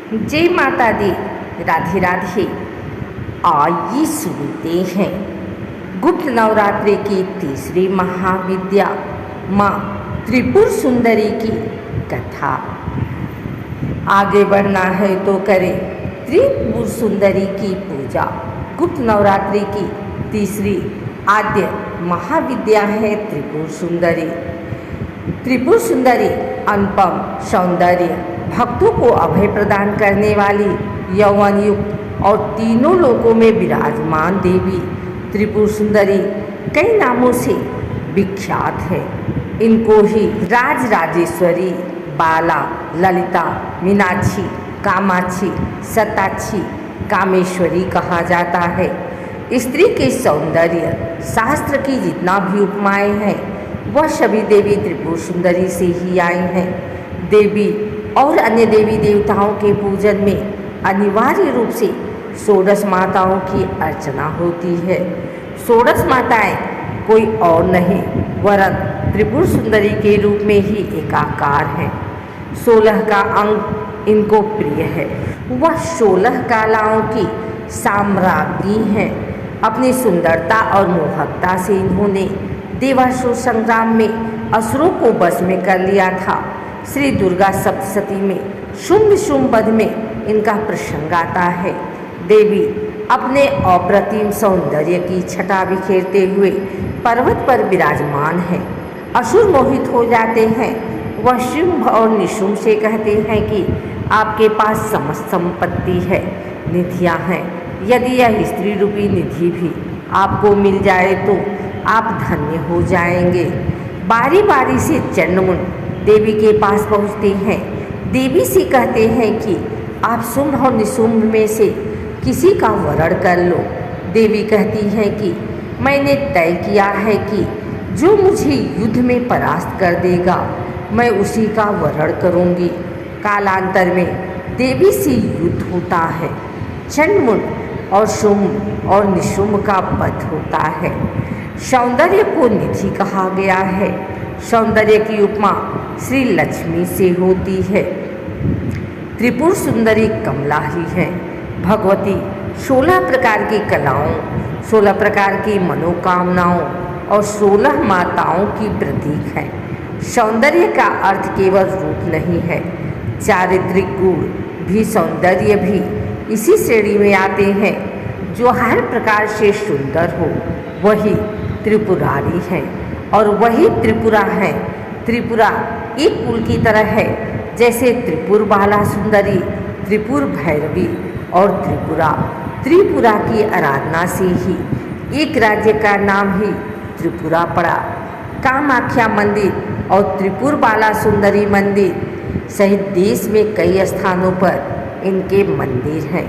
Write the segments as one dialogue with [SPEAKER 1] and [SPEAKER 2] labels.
[SPEAKER 1] जय माता दी, राधे राधे। आइए सुनते हैं गुप्त नवरात्रि की तीसरी महाविद्या माँ त्रिपुर सुंदरी की कथा। आगे बढ़ना है तो करें त्रिपुर सुंदरी की पूजा। गुप्त नवरात्रि की तीसरी आद्य महाविद्या है त्रिपुर सुंदरी। त्रिपुर सुंदरी अनुपम सौंदर्य, भक्तों को अभय प्रदान करने वाली, यौवन युक्त और तीनों लोकों में विराजमान देवी त्रिपुर सुंदरी कई नामों से विख्यात है। इनको ही राज राजेश्वरी, बाला, ललिता, मीनाक्षी, कामाक्षी, सताक्षी, कामेश्वरी कहा जाता है। स्त्री के सौंदर्य शास्त्र की जितना भी उपमाएं हैं वह सभी देवी त्रिपुर सुंदरी से ही आई हैं। देवी और अन्य देवी देवताओं के पूजन में अनिवार्य रूप से षोडश माताओं की अर्चना होती है। षोडश माताएं कोई और नहीं वरन त्रिपुर सुंदरी के रूप में ही एकाकार हैं। 16 का अंक इनको प्रिय है। वह 16 कलाओं की साम्राज्ञी हैं। अपनी सुंदरता और मोहकता से इन्होंने देवासुर संग्राम में असुरों को बस में कर लिया था। श्री दुर्गा सप्तशती में शुंभ शुंभ वध में इनका प्रसंग आता है। देवी अपने अप्रतिम सौंदर्य की छटा बिखेरते हुए पर्वत पर विराजमान है। असुर मोहित हो जाते हैं। वह शुंभ और निशुंभ से कहते हैं कि आपके पास समस्त संपत्ति है, निधियाँ हैं। यदि यह स्त्री रूपी निधि भी आपको मिल जाए तो आप धन्य हो जाएंगे। बारी बारी से चंडमुंड देवी के पास पहुँचते हैं। देवी से कहते हैं कि आप शुंभ और निशुंभ में से किसी का वरण कर लो। देवी कहती हैं कि मैंने तय किया है कि जो मुझे युद्ध में परास्त कर देगा मैं उसी का वरण करूंगी। कालांतर में देवी से युद्ध होता है। चंडमुंड और शुंभ और निशुंभ का वध होता है। सौंदर्य को निधि कहा गया है। सौंदर्य की उपमा श्री लक्ष्मी से होती है। त्रिपुर सुंदरी कमला ही है। भगवती 16 प्रकार की कलाओं, 16 प्रकार की मनोकामनाओं और 16 माताओं की प्रतीक है। सौंदर्य का अर्थ केवल रूप नहीं है, चारित्रिक गुण भी, सौंदर्य भी इसी श्रेणी में आते हैं। जो हर प्रकार से सुंदर हो वही त्रिपुरारी है और वही त्रिपुरा है। त्रिपुरा एक कुल की तरह है, जैसे त्रिपुर बाला सुंदरी, त्रिपुर भैरवी और त्रिपुरा। त्रिपुरा की आराधना से ही एक राज्य का नाम ही त्रिपुरा पड़ा। कामाख्या मंदिर और त्रिपुर बाला सुंदरी मंदिर सहित देश में कई स्थानों पर इनके मंदिर हैं।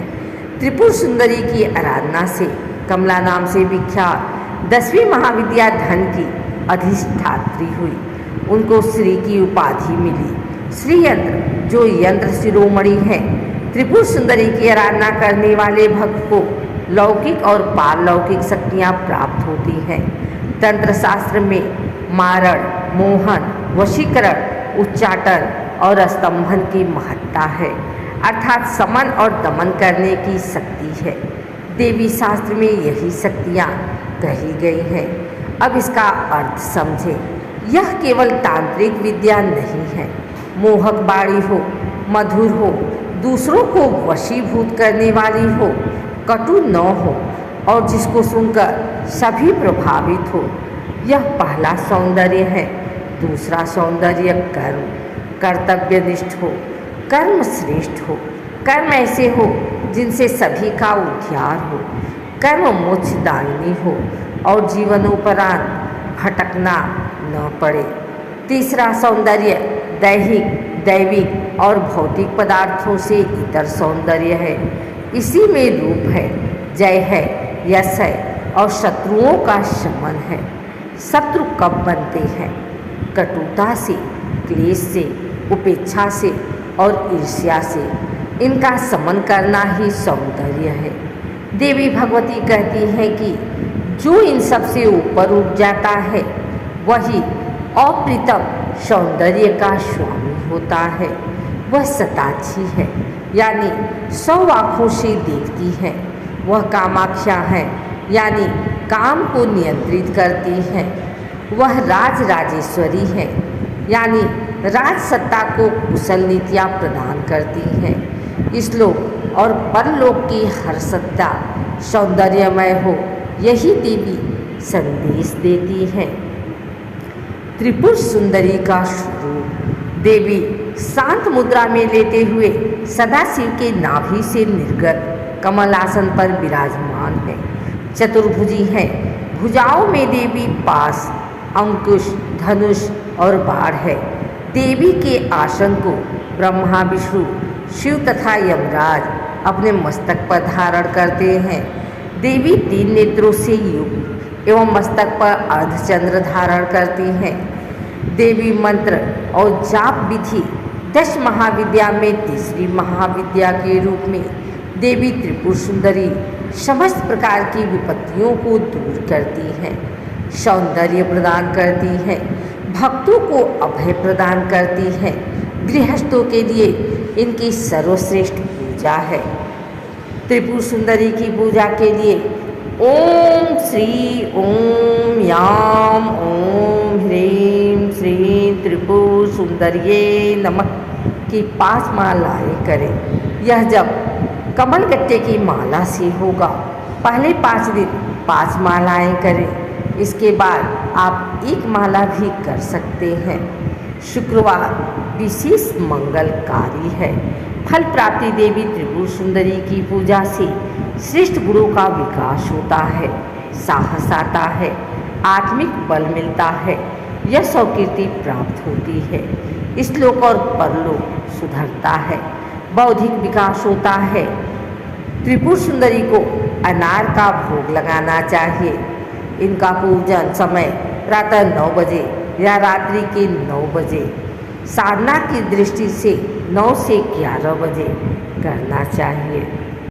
[SPEAKER 1] त्रिपुर सुंदरी की आराधना से कमला नाम से विख्यात 10वीं महाविद्या धन की अधिष्ठात्री हुई। उनको श्री की उपाधि मिली। श्री यंत्र जो यंत्र शिरोमणि है। त्रिपुर सुंदरी की आराधना करने वाले भक्त को लौकिक और पारलौकिक शक्तियाँ प्राप्त होती हैं। तंत्र शास्त्र में मारण, मोहन, वशीकरण, उच्चाटन और स्तंभन की महत्ता है, अर्थात समन और दमन करने की शक्ति है। देवी शास्त्र में यही शक्तियाँ कही गई हैं। अब इसका अर्थ समझें। यह केवल तांत्रिक विद्या नहीं है। मोहक बाणी हो, मधुर हो, दूसरों को वशीभूत करने वाली हो, कटु न हो और जिसको सुनकर सभी प्रभावित हो। यह पहला सौंदर्य है। दूसरा सौंदर्य कर्म, कर्तव्यनिष्ठ हो, कर्म श्रेष्ठ हो। कर्म ऐसे हो जिनसे सभी का उद्धार हो। कर्म मोक्षदायिनी हो और जीवनोपरांत भटकना न पड़े। तीसरा सौंदर्य दैहिक, दैविक और भौतिक पदार्थों से इतर सौंदर्य है। इसी में रूप है, जय है, यश है और शत्रुओं का शमन है। शत्रु कब बनते हैं? कटुता से, क्लेश से, उपेक्षा से और ईर्ष्या से। इनका समन करना ही सौंदर्य है। देवी भगवती कहती हैं कि जो इन सब से ऊपर उठ जाता है वही अप्रीतम सौंदर्य का स्वामी होता है। वह सताक्षी है, यानी 100 आँखों से देखती है। वह कामाक्षा है, यानी काम को नियंत्रित करती है। वह राजराजेश्वरी है, यानी राज सत्ता को कुशल नीतियाँ प्रदान करती हैं। इस-लोक और परलोक की हर सत्ता सौंदर्यमय हो, यही देवी संदेश देती है। त्रिपुर सुंदरी का स्वरूप। देवी शांत मुद्रा में लेटे हुए सदाशिव के नाभि से निर्गत कमलासन पर विराजमान है। चतुर्भुजी है। भुजाओं में देवी पास, अंकुश, धनुष और बाण है। देवी के आसन को ब्रह्मा, विष्णु, शिव तथा यमराज अपने मस्तक पर धारण करते हैं। देवी 3 नेत्रों से युक्त एवं मस्तक पर अर्धचंद्र धारण करती हैं। देवी मंत्र और जाप विधि 10 महाविद्या में तीसरी महाविद्या के रूप में देवी त्रिपुर सुंदरी समस्त प्रकार की विपत्तियों को दूर करती हैं, सौंदर्य प्रदान करती हैं, भक्तों को अभय प्रदान करती हैं। गृहस्थों के लिए इनकी सर्वश्रेष्ठ पूजा है। त्रिपुर सुंदरी की पूजा के लिए ओम श्री ओम याम ओम ह्रीं श्रीं त्रिपुर सुंदर्ये नमः की 5 मालाएं करें। यह जब कमल गट्टे की माला से होगा। पहले 5 दिन 5 मालाएं करें। इसके बाद आप 1 माला भी कर सकते हैं। शुक्रवार विशेष मंगलकारी है। फल प्राप्ति देवी त्रिपुर सुंदरी की पूजा से श्रेष्ठ गुणों का विकास होता है, साहस आता है, आत्मिक बल मिलता है, यश और कीर्ति प्राप्त होती है। इस-लोक और परलोक सुधरता है, बौद्धिक विकास होता है। त्रिपुर सुंदरी को अनार का भोग लगाना चाहिए। इनका पूजन समय प्रातः 9 बजे या रात्रि के 9 बजे, साधना की दृष्टि से 9 से 11 बजे करना चाहिए।